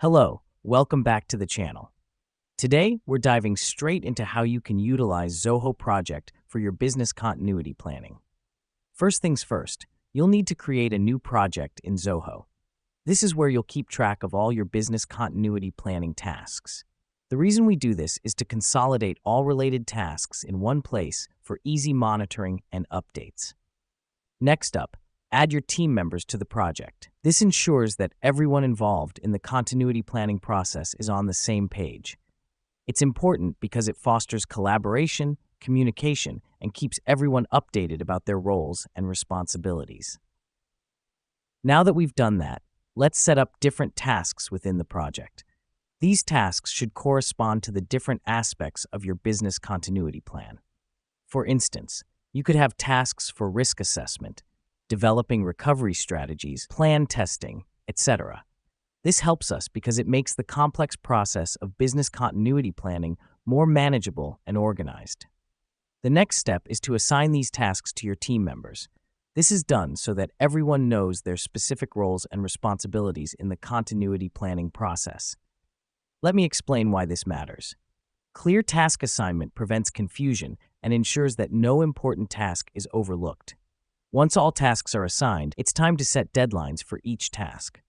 Hello, welcome back to the channel. Today, we're diving straight into how you can utilize Zoho Project for your business continuity planning. First things first, you'll need to create a new project in Zoho. This is where you'll keep track of all your business continuity planning tasks. The reason we do this is to consolidate all related tasks in one place for easy monitoring and updates. Next up, add your team members to the project. This ensures that everyone involved in the continuity planning process is on the same page. It's important because it fosters collaboration, communication, and keeps everyone updated about their roles and responsibilities. Now that we've done that, let's set up different tasks within the project. These tasks should correspond to the different aspects of your business continuity plan. For instance, you could have tasks for risk assessment, developing recovery strategies, plan testing, etc. This helps us because it makes the complex process of business continuity planning more manageable and organized. The next step is to assign these tasks to your team members. This is done so that everyone knows their specific roles and responsibilities in the continuity planning process. Let me explain why this matters. Clear task assignment prevents confusion and ensures that no important task is overlooked. Once all tasks are assigned, it's time to set deadlines for each task.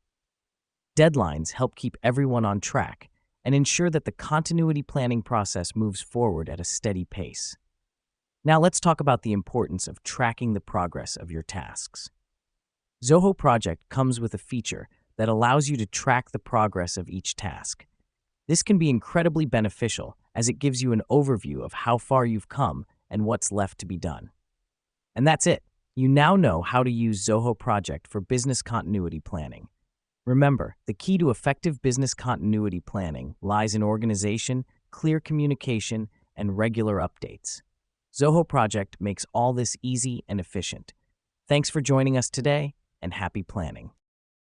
Deadlines help keep everyone on track and ensure that the continuity planning process moves forward at a steady pace. Now let's talk about the importance of tracking the progress of your tasks. Zoho Project comes with a feature that allows you to track the progress of each task. This can be incredibly beneficial as it gives you an overview of how far you've come and what's left to be done. And that's it. You now know how to use Zoho Project for business continuity planning. Remember, the key to effective business continuity planning lies in organization, clear communication, and regular updates. Zoho Project makes all this easy and efficient. Thanks for joining us today, and happy planning.